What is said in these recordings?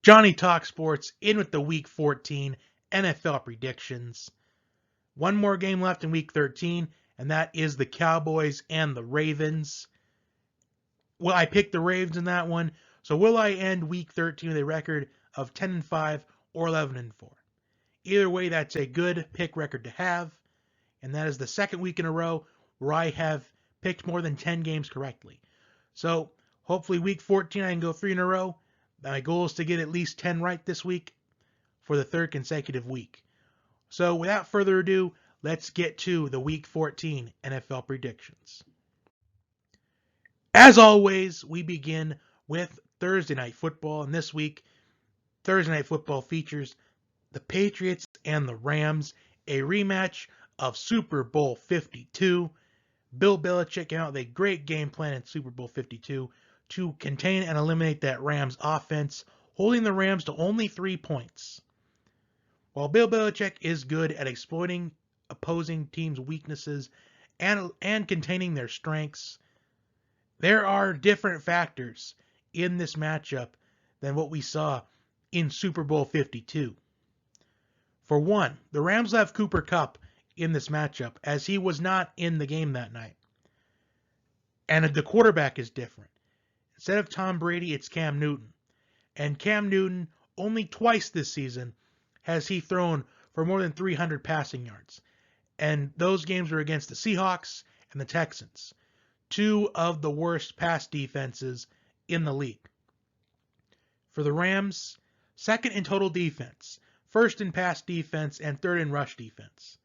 Johnny Talk Sports in with the Week 14 NFL predictions. One more game left in Week 13, and that is the Cowboys and the Ravens. Well, I picked the Ravens in that one, so will I end Week 13 with a record of 10-5 or 11-4? Either way, that's a good pick record to have, and that is the second week in a row where I have picked more than 10 games correctly. So hopefully Week 14 I can go 3 in a row. My goal is to get at least 10 right this week for the third consecutive week. So without further ado, let's get to the Week 14 NFL predictions. As always, we begin with Thursday Night Football, and this week, Thursday Night Football features the Patriots and the Rams, a rematch of Super Bowl 52. Bill Belichick came out with a great game plan in Super Bowl 52 to contain and eliminate that Rams offense, holding the Rams to only 3 points. While Bill Belichick is good at exploiting opposing teams' weaknesses and containing their strengths, there are different factors in this matchup than what we saw in Super Bowl 52. For one, the Rams have Cooper Kupp in this matchup, as he was not in the game that night. And the quarterback is different. Instead of Tom Brady, it's Cam Newton. And Cam Newton, only twice this season has he thrown for more than 300 passing yards. And those games were against the Seahawks and the Texans, two of the worst pass defenses in the league. For the Rams, second in total defense, first in pass defense, and third in rush defense.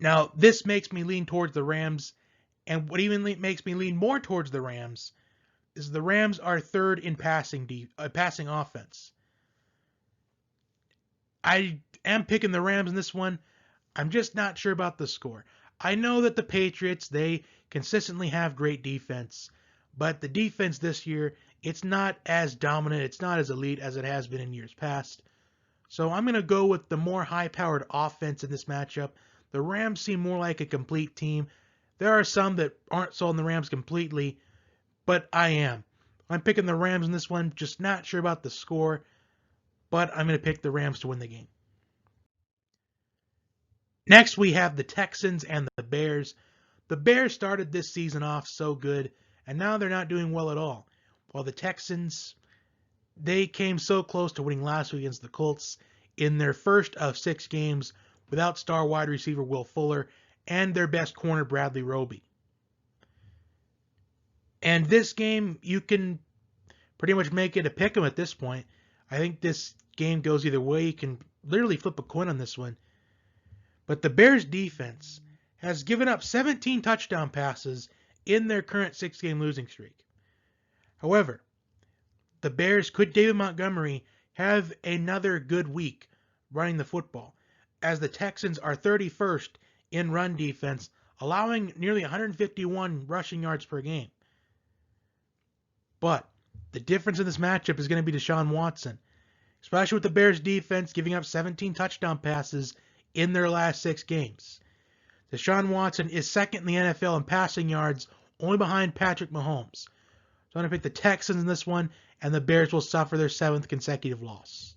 Now, this makes me lean towards the Rams, and what even makes me lean more towards the Rams is the Rams are third in passing offense. I am picking the Rams in this one. I'm just not sure about the score. I know that the Patriots, they consistently have great defense, but the defense this year, it's not as dominant, it's not as elite as it has been in years past. So I'm going to go with the more high-powered offense in this matchup. The Rams seem more like a complete team. There are some that aren't sold on the Rams completely, but I am. I'm picking the Rams in this one, just not sure about the score, but I'm going to pick the Rams to win the game. Next, we have the Texans and the Bears. The Bears started this season off so good, and now they're not doing well at all. While the Texans, they came so close to winning last week against the Colts in their first of 6 games without star wide receiver Will Fuller and their best corner Bradley Roby. And this game, you can pretty much make it a pick 'em at this point. I think this game goes either way. You can literally flip a coin on this one. But the Bears defense has given up 17 touchdown passes in their current 6-game losing streak. However, the Bears, could David Montgomery have another good week running the football, as the Texans are 31st in run defense, allowing nearly 151 rushing yards per game. But the difference in this matchup is going to be Deshaun Watson, especially with the Bears defense giving up 17 touchdown passes in their last 6 games. Deshaun Watson is second in the NFL in passing yards, only behind Patrick Mahomes. So I'm going to pick the Texans in this one, and the Bears will suffer their 7th consecutive loss.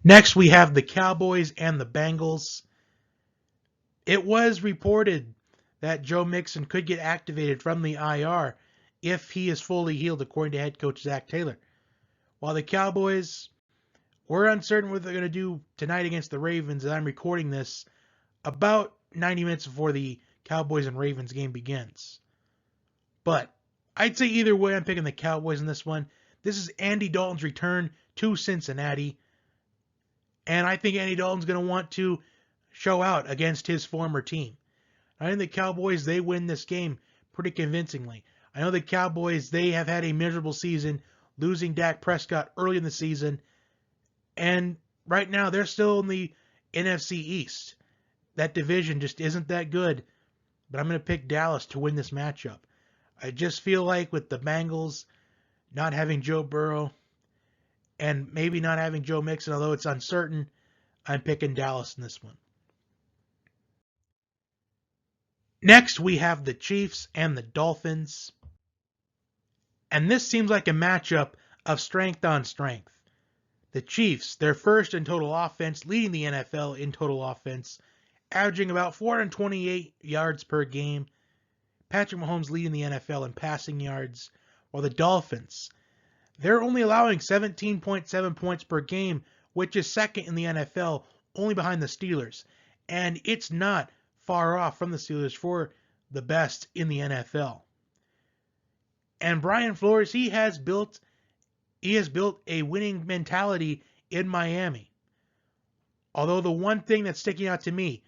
Next, we have the Cowboys and the Bengals. It was reported that Joe Mixon could get activated from the IR if he is fully healed, according to head coach Zach Taylor. While the Cowboys, we're uncertain what they're going to do tonight against the Ravens, as I'm recording this about 90 minutes before the Cowboys and Ravens game begins. But I'd say either way, I'm picking the Cowboys in this one. This is Andy Dalton's return to Cincinnati, and I think Andy Dalton's going to want to show out against his former team. I think the Cowboys, they win this game pretty convincingly. I know the Cowboys, they have had a miserable season, losing Dak Prescott early in the season, and right now they're still in the NFC East. That division just isn't that good, but I'm going to pick Dallas to win this matchup. I just feel like with the Bengals not having Joe Burrow and maybe not having Joe Mixon, although it's uncertain, I'm picking Dallas in this one. Next, we have the Chiefs and the Dolphins. And this seems like a matchup of strength on strength. The Chiefs, they're first in total offense, leading the NFL in total offense, averaging about 428 yards per game. Patrick Mahomes leading the NFL in passing yards, while the Dolphins, they're only allowing 17.7 points per game, which is second in the NFL, only behind the Steelers. And it's not far off from the Steelers for the best in the NFL. And Brian Flores, he has built a winning mentality in Miami. Although the one thing that's sticking out to me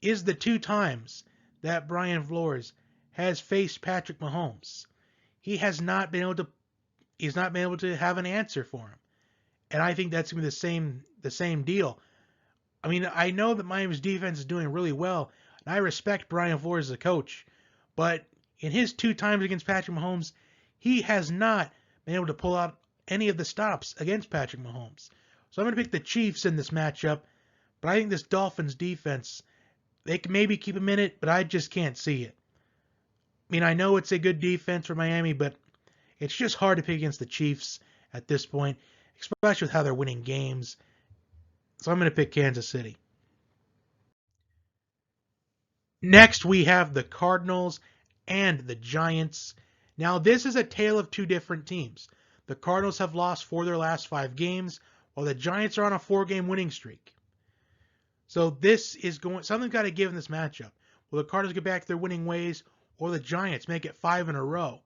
is the 2 times that Brian Flores has faced Patrick Mahomes. He's not been able to have an answer for him. And I think that's going to be the same deal. I mean, I know that Miami's defense is doing really well, and I respect Brian Flores as a coach, but in his 2 times against Patrick Mahomes, he has not been able to pull out any of the stops against Patrick Mahomes. So I'm going to pick the Chiefs in this matchup, but I think this Dolphins defense, they can maybe keep him in it, but I just can't see it. I mean, I know it's a good defense for Miami, but it's just hard to pick against the Chiefs at this point, especially with how they're winning games. So I'm going to pick Kansas City. Next, we have the Cardinals and the Giants. Now, this is a tale of 2 different teams. The Cardinals have lost 4 of their last 5 games, while the Giants are on a 4-game winning streak. So this is something's got to give in this matchup. Will the Cardinals get back to their winning ways, or the Giants make it 5 in a row?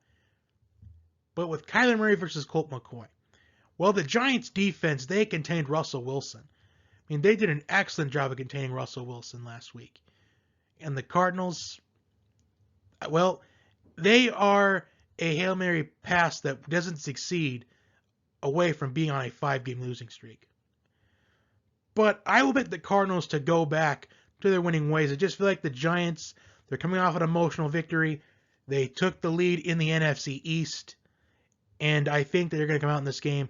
But with Kyler Murray versus Colt McCoy, well, the Giants' defense, they contained Russell Wilson. I mean, they did an excellent job of containing Russell Wilson last week. And the Cardinals, well, they are a Hail Mary pass that doesn't succeed away from being on a 5-game losing streak. But I will bet the Cardinals to go back to their winning ways. I just feel like the Giants, they're coming off an emotional victory. They took the lead in the NFC East. And I think that they're going to come out in this game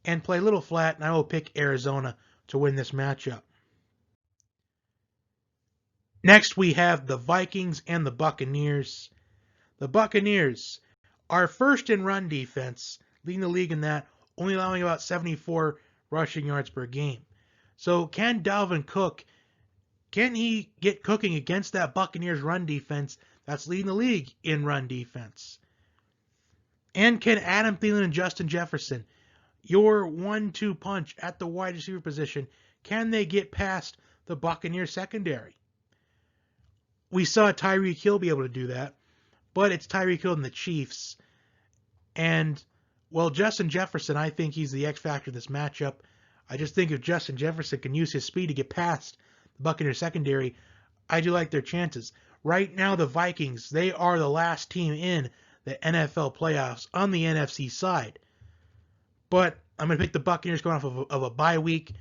and play a little flat, and I will pick Arizona to win this matchup. Next, we have the Vikings and the Buccaneers. The Buccaneers are first in run defense, leading the league in that, only allowing about 74 rushing yards per game. So can Dalvin Cook, can he get cooking against that Buccaneers run defense that's leading the league in run defense? And can Adam Thielen and Justin Jefferson, your 1-2 punch at the wide receiver position, can they get past the Buccaneers secondary? We saw Tyreek Hill be able to do that, but it's Tyreek Hill and the Chiefs. And, well, Justin Jefferson, I think he's the X factor of this matchup. I just think if Justin Jefferson can use his speed to get past the Buccaneers secondary, I do like their chances. Right now, the Vikings, they are the last team in the NFL playoffs on the NFC side. But I'm going to pick the Buccaneers going off of a bye week,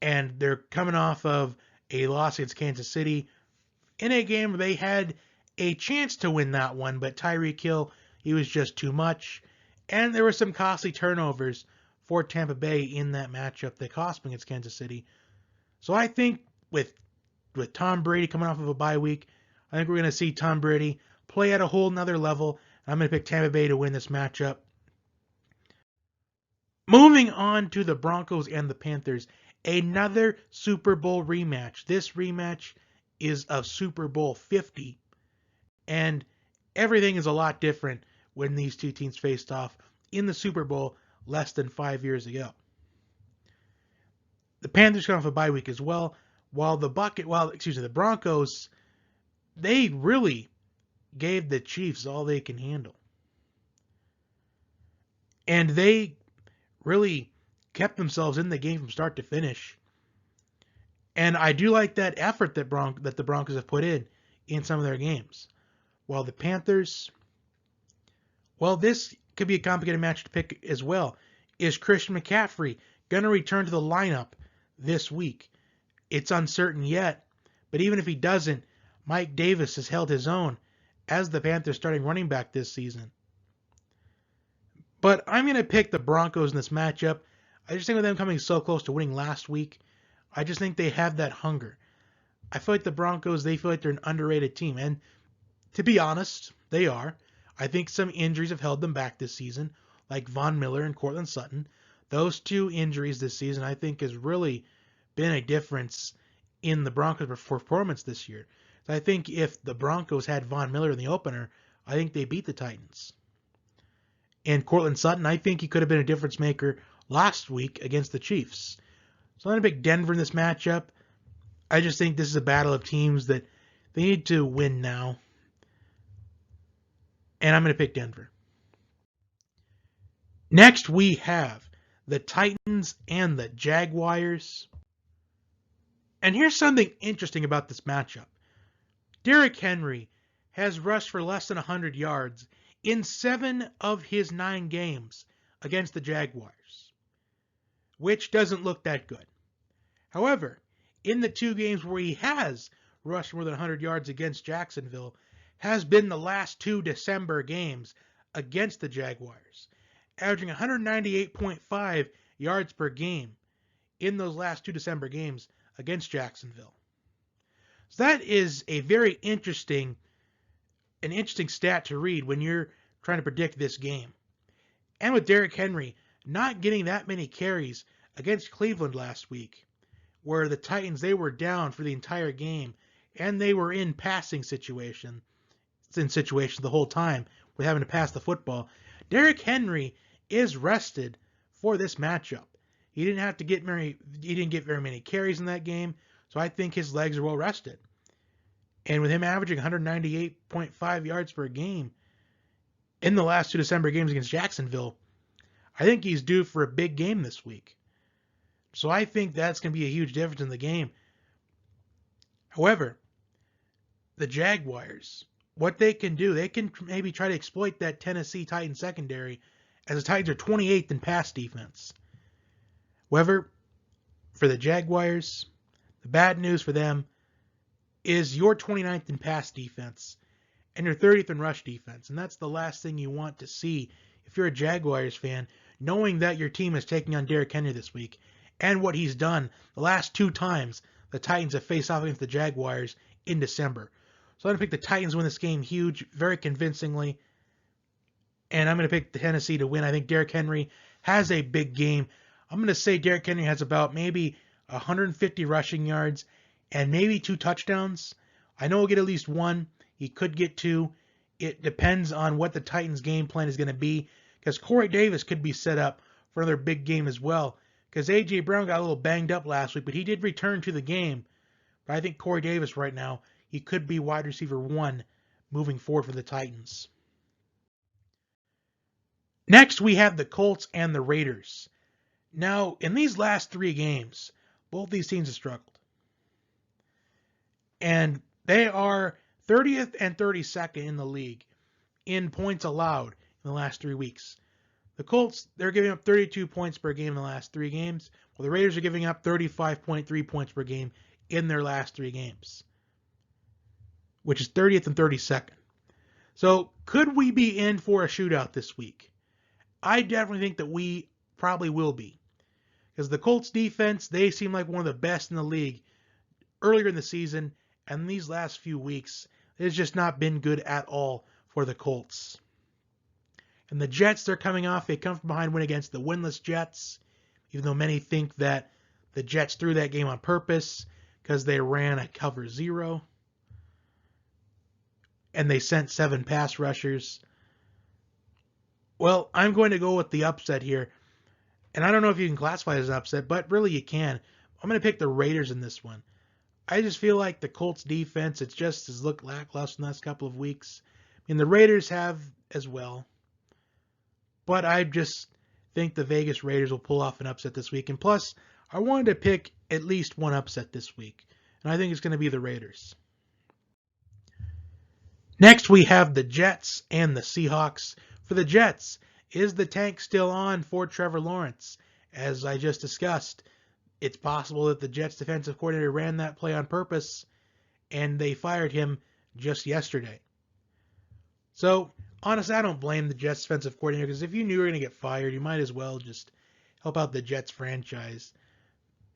and they're coming off of a loss against Kansas City in a game where they had a chance to win that one, but Tyreek Hill, he was just too much. And there were some costly turnovers for Tampa Bay in that matchup that cost them against Kansas City. So I think with Tom Brady coming off of a bye week, I think we're going to see Tom Brady play at a whole nother level. I'm going to pick Tampa Bay to win this matchup. Moving on to the Broncos and the Panthers, another Super Bowl rematch. This rematch is of Super Bowl 50, and everything is a lot different when these two teams faced off in the Super Bowl less than 5 years ago. The Panthers come off a bye week as well, while the Broncos, they really gave the Chiefs all they can handle. And they really kept themselves in the game from start to finish. And I do like that effort that the Broncos have put in some of their games. While the Panthers, well, this could be a complicated match to pick as well. Is Christian McCaffrey going to return to the lineup this week? It's uncertain yet, but even if he doesn't, Mike Davis has held his own as the Panthers starting running back this season. But I'm going to pick the Broncos in this matchup. I just think with them coming so close to winning last week, I just think they have that hunger. I feel like the Broncos, they feel like they're an underrated team. And to be honest, they are. I think some injuries have held them back this season. like Von Miller and Cortland Sutton. Those two injuries this season, I think, has really been a difference in the Broncos' performance this year. I think if the Broncos had Von Miller in the opener, I think they beat the Titans. And Cortland Sutton, I think he could have been a difference maker last week against the Chiefs. So I'm going to pick Denver in this matchup. I just think this is a battle of teams that they need to win now. And I'm going to pick Denver. Next, we have the Titans and the Jaguars. And here's something interesting about this matchup. Derrick Henry has rushed for less than 100 yards in 7 of his 9 games against the Jaguars, which doesn't look that good. However, in the 2 games where he has rushed more than 100 yards against Jacksonville has been the last 2 December games against the Jaguars, averaging 198.5 yards per game in those last 2 December games against Jacksonville. So that is a very interesting stat to read when you're trying to predict this game. And with Derrick Henry not getting that many carries against Cleveland last week, where the Titans, they were down for the entire game, and they were in situations the whole time with having to pass the football. Derrick Henry is rested for this matchup. He didn't get very many carries in that game, so I think his legs are well rested. And with him averaging 198.5 yards per game in the last 2 December games against Jacksonville, I think he's due for a big game this week. So I think that's going to be a huge difference in the game. However, the Jaguars, what they can do, they can maybe try to exploit that Tennessee Titans secondary, as the Titans are 28th in pass defense. However, for the Jaguars, the bad news for them is you're 29th in pass defense and you're 30th in rush defense. And that's the last thing you want to see if you're a Jaguars fan, knowing that your team is taking on Derrick Henry this week and what he's done the last 2 times the Titans have faced off against the Jaguars in December. So I'm going to pick the Titans to win this game huge, very convincingly. And I'm going to pick the Tennessee to win. I think Derrick Henry has a big game. I'm going to say Derrick Henry has about maybe 150 rushing yards and maybe 2 touchdowns. I know he'll get at least 1. He could get 2. It depends on what the Titans' game plan is going to be, because Corey Davis could be set up for another big game as well, because A.J. Brown got a little banged up last week, but he did return to the game. But I think Corey Davis right now, he could be wide receiver 1 moving forward for the Titans. Next, we have the Colts and the Raiders. Now, in these last 3 games, both these teams have struggled. And they are 30th and 32nd in the league in points allowed in the last 3 weeks. The Colts, they're giving up 32 points per game in the last 3 games, while the Raiders are giving up 35.3 points per game in their last 3 games, which is 30th and 32nd. So could we be in for a shootout this week? I definitely think that we probably will be, because the Colts defense, they seem like one of the best in the league earlier in the season, and these last few weeks, it's just not been good at all for the Colts. And the Jets, they're coming off a come from behind win against the winless Jets, even though many think that the Jets threw that game on purpose because they ran a cover 0 and they sent 7 pass rushers. Well, I'm going to go with the upset here. And I don't know if you can classify it as an upset, but really you can. I'm going to pick the Raiders in this one. I just feel like the Colts defense, it's just has looked lackluster in the last couple of weeks. I mean, the Raiders have as well. But I just think the Vegas Raiders will pull off an upset this week. And plus, I wanted to pick at least one upset this week. And I think it's going to be the Raiders. Next, we have the Jets and the Seahawks. For the Jets, is the tank still on for Trevor Lawerence? As I just discussed, it's possible that the Jets defensive coordinator ran that play on purpose, and they fired him just yesterday. So, honestly, I don't blame the Jets defensive coordinator, because if you knew you were going to get fired, you might as well just help out the Jets franchise.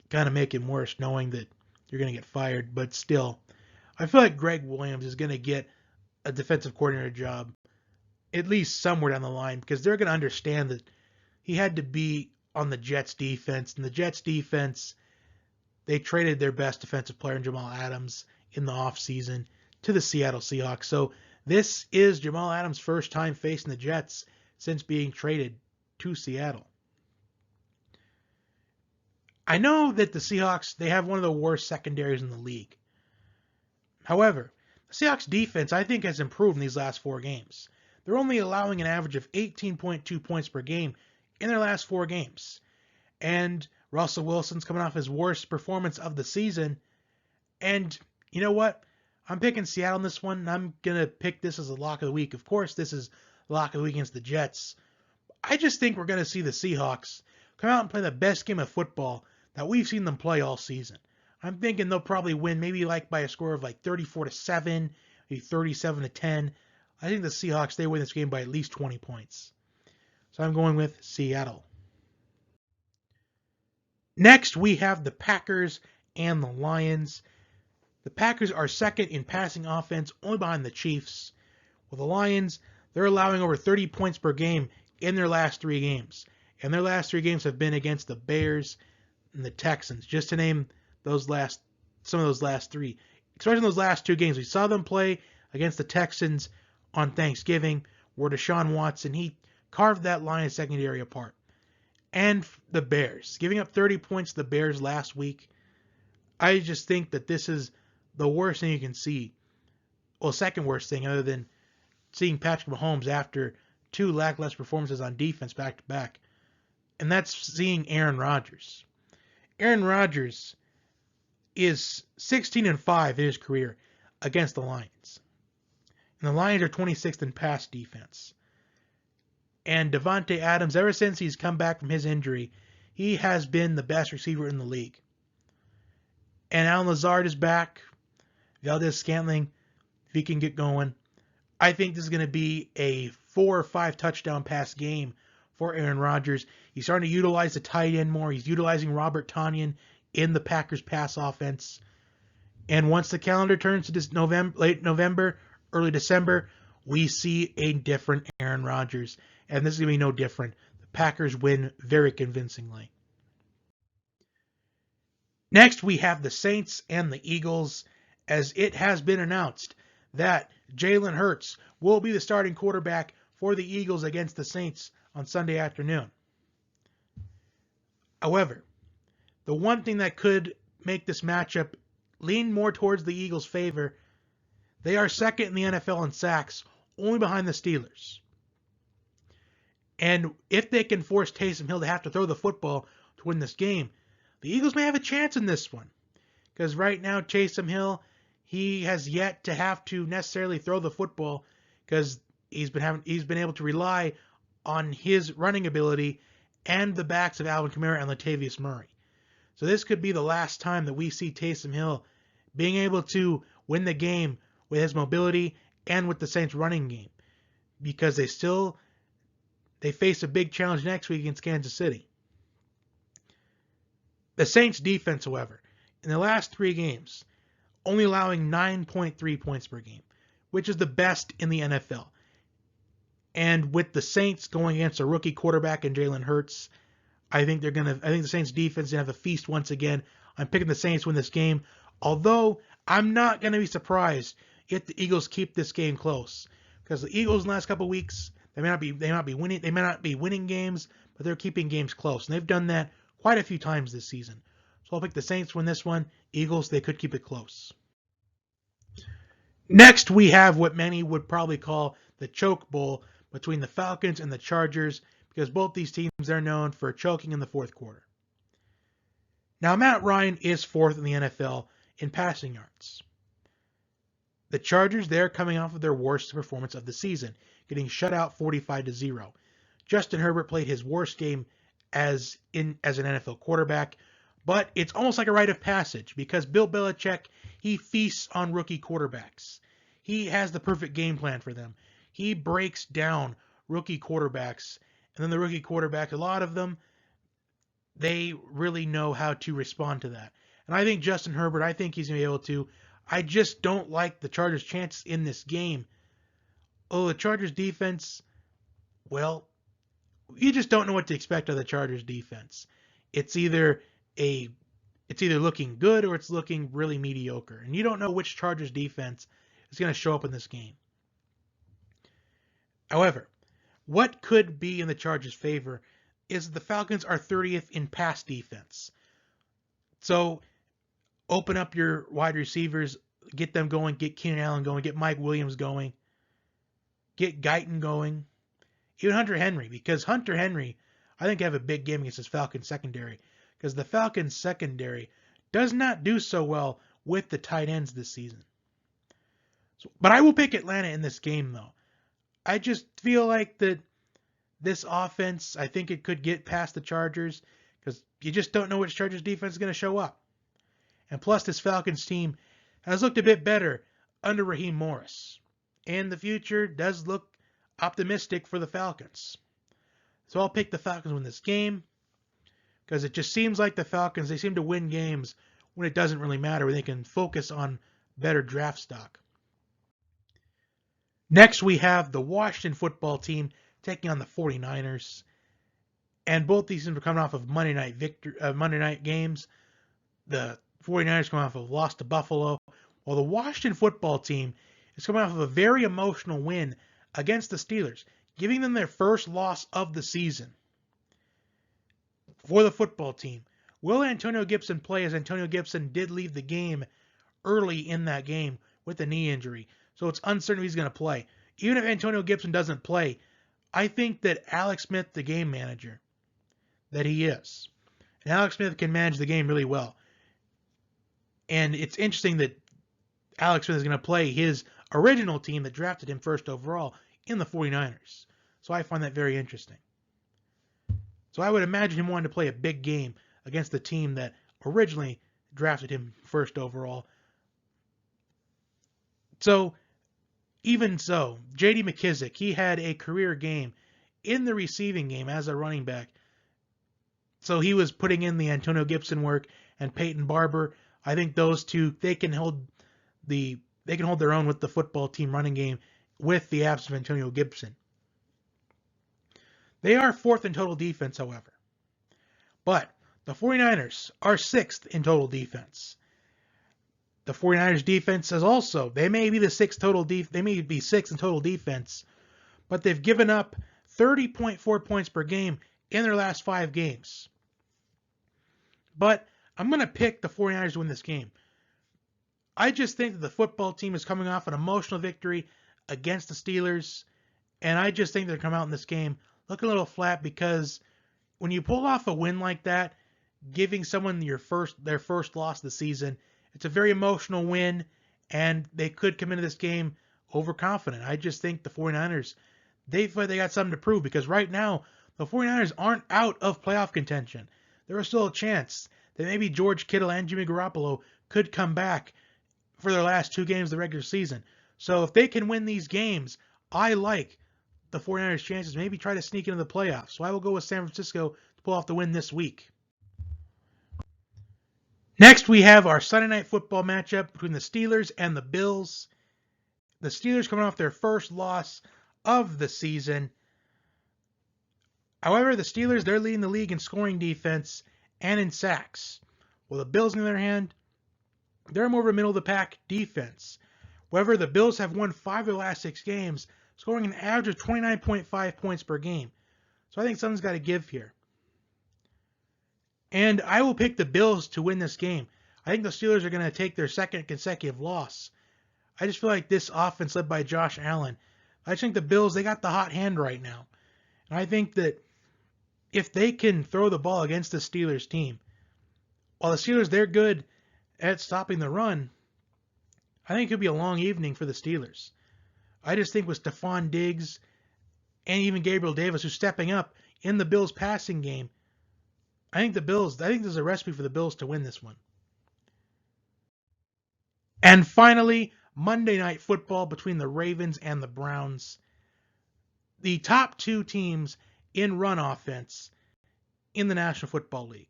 Kind of make it worse knowing that you're going to get fired. But still, I feel like Greg Williams is going to get a defensive coordinator job at least somewhere down the line, because they're going to understand that he had to be on the Jets defense. And the Jets defense, they traded their best defensive player in Jamal Adams in the offseason to the Seattle Seahawks. So this is Jamal Adams' first time facing the Jets since being traded to Seattle. I know that the Seahawks, they have one of the worst secondaries in the league. However, the Seahawks defense, I think, has improved in these last 4 games. They're only allowing an average of 18.2 points per game in their last 4 games. And Russell Wilson's coming off his worst performance of the season. And you know what? I'm picking Seattle in this one, and I'm going to pick this as a lock of the week. Of course, this is a lock of the week against the Jets. I just think we're going to see the Seahawks come out and play the best game of football that we've seen them play all season. I'm thinking they'll probably win maybe like by a score of like 34-7, maybe 37-10. I think the Seahawks, they win this game by at least 20 points. So I'm going with Seattle. Next, we have the Packers and the Lions. The Packers are second in passing offense, only behind the Chiefs. With the Lions, they're allowing over 30 points per game in their last 3 games. And their last 3 games have been against the Bears and the Texans, just to name some of those last 3. Especially in those last 2 games. We saw them play against the Texans on Thanksgiving, where Deshaun Watson, he carved that Lions secondary apart. And the Bears, giving up 30 points to the Bears last week. I just think that this is the worst thing you can see. Well, second worst thing, other than seeing Patrick Mahomes after 2 lackluster performances on defense back to back. And that's seeing Aaron Rodgers. Aaron Rodgers is 16-5 in his career against the Lions. And the Lions are 26th in pass defense. And Devontae Adams, ever since he's come back from his injury, he has been the best receiver in the league. And Allen Lazard is back. Valdez-Scantling, if he can get going. I think this is going to be a 4 or 5 touchdown pass game for Aaron Rodgers. He's starting to utilize the tight end more. He's utilizing Robert Tonyan in the Packers pass offense. And once the calendar turns to this late November, early December, we see a different Aaron Rodgers. And this is going to be no different. The Packers win very convincingly. Next, we have the Saints and the Eagles, as it has been announced that Jalen Hurts will be the starting quarterback for the Eagles against the Saints on Sunday afternoon. However, the one thing that could make this matchup lean more towards the Eagles' favor, they are second in the NFL in sacks, only behind the Steelers. And if they can force Taysom Hill to have to throw the football to win this game, the Eagles may have a chance in this one. Because right now, Taysom Hill, he has yet to have to necessarily throw the football because he's been able to rely on his running ability and the backs of Alvin Kamara and Latavius Murray. So this could be the last time that we see Taysom Hill being able to win the game with his mobility and with the Saints running game, because they face a big challenge next week against Kansas City. The Saints defense, however, in the last 3 games, only allowing 9.3 points per game, which is the best in the NFL. And with the Saints going against a rookie quarterback in Jalen Hurts, I think the Saints defense is going to have a feast once again. I'm picking the Saints to win this game, although I'm not going to be surprised if the Eagles keep this game close, because the Eagles in the last couple of weeks, they may not be winning games, but they're keeping games close, and they've done that quite a few times this season. So I'll pick the Saints to win this one. Eagles, they could keep it close. Next, we have what many would probably call the choke bowl between the Falcons and the Chargers, because both these teams are known for choking in the fourth quarter. Now, Matt Ryan is 4th in the NFL in passing yards. The Chargers, they're coming off of their worst performance of the season, getting shut out 45-0. Justin Herbert played his worst game as an NFL quarterback, but it's almost like a rite of passage, because Bill Belichick, he feasts on rookie quarterbacks. He has the perfect game plan for them. He breaks down rookie quarterbacks, and then the rookie quarterbacks, a lot of them, they really know how to respond to that. And I think Justin Herbert, I think he's going to be able to. I just don't like the Chargers' chances in this game. Oh, the Chargers defense, Well, you just don't know what to expect of the Chargers defense. It's either looking good or it's looking really mediocre. And you don't know which Chargers defense is going to show up in this game. However, what could be in the Chargers' favor is the Falcons are 30th in pass defense. So open up your wide receivers, get them going, get Keenan Allen going, get Mike Williams going, get Guyton going, even Hunter Henry, because Hunter Henry, I think, have a big game against this Falcons secondary, because the Falcons secondary does not do so well with the tight ends this season. But I will pick Atlanta in this game, though. I just feel like that this offense, I think it could get past the Chargers, because you just don't know which Chargers defense is going to show up. And plus, this Falcons team has looked a bit better under Raheem Morris. And the future does look optimistic for the Falcons. So I'll pick the Falcons win this game, because it just seems like the Falcons, they seem to win games when it doesn't really matter, when they can focus on better draft stock. Next, we have the Washington football team taking on the 49ers. And both these teams are coming off of Monday night games. The 49ers coming off of a loss to Buffalo, while the Washington football team is coming off of a very emotional win against the Steelers, giving them their first loss of the season. For the football team, will Antonio Gibson play, as Antonio Gibson did leave the game early in that game with a knee injury? So it's uncertain if he's going to play. Even if Antonio Gibson doesn't play, I think that Alex Smith, the game manager, that he is, and Alex Smith can manage the game really well. And it's interesting that Alex Smith is going to play his original team that drafted him first overall in the 49ers. So I find that very interesting. So I would imagine him wanting to play a big game against the team that originally drafted him first overall. So, even so, J.D. McKissick, he had a career game in the receiving game as a running back. So he was putting in the Antonio Gibson work and Peyton Barber. I think those two, they can hold their own with the football team running game with the absence of Antonio Gibson. They are 4th in total defense, however. But the 49ers are 6th in total defense. The 49ers defense is also, they may be 6th in total defense, but they've given up 30.4 points per game in their last 5 games. But I'm going to pick the 49ers to win this game. I just think that the football team is coming off an emotional victory against the Steelers, and I just think they're going to come out in this game looking a little flat, because when you pull off a win like that, giving someone their first loss of the season, it's a very emotional win, and they could come into this game overconfident. I just think the 49ers, they feel like they got something to prove, because right now, the 49ers aren't out of playoff contention. There is still a chance that maybe George Kittle and Jimmy Garoppolo could come back for their last 2 games of the regular season. So if they can win these games, I like the 49ers' chances, maybe try to sneak into the playoffs. So I will go with San Francisco to pull off the win this week. Next, we have our Sunday Night Football matchup between the Steelers and the Bills. The Steelers coming off their first loss of the season. However, the Steelers, they're leading the league in scoring defense and in sacks. While the Bills, on the other hand, they're more of a middle-of-the-pack defense. However, the Bills have won 5 of their last 6 games, scoring an average of 29.5 points per game. So I think something's got to give here. And I will pick the Bills to win this game. I think the Steelers are going to take their 2nd consecutive loss. I just feel like this offense led by Josh Allen, I just think the Bills, they got the hot hand right now. And I think that if they can throw the ball against the Steelers team, while the Steelers, they're good at stopping the run, I think it could be a long evening for the Steelers. I just think with Stephon Diggs and even Gabriel Davis, who's stepping up in the Bills' passing game, I think there's a recipe for the Bills to win this one. And finally, Monday Night Football between the Ravens and the Browns. The top 2 teams in run offense in the National Football League.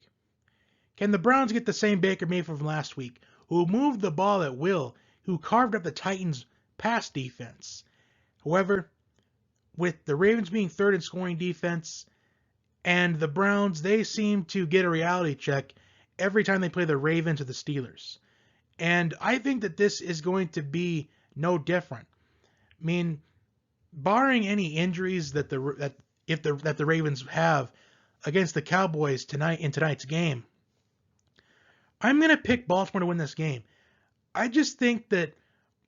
Can the Browns get the same Baker Mayfield from last week, who moved the ball at will, who carved up the Titans' pass defense? However, with the Ravens being third in scoring defense, and the Browns, they seem to get a reality check every time they play the Ravens or the Steelers. And I think that this is going to be no different. I mean, barring any injuries that the Ravens have against the Cowboys tonight in tonight's game, I'm going to pick Baltimore to win this game. I just think that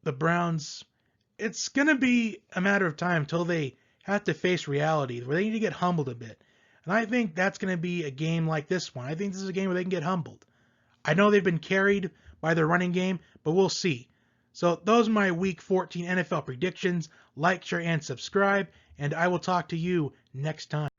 the Browns, it's going to be a matter of time until they have to face reality, where they need to get humbled a bit. And I think that's going to be a game like this one. I think this is a game where they can get humbled. I know they've been carried by their running game, but we'll see. So those are my Week 14 NFL predictions. Like, share, and subscribe, and I will talk to you next time.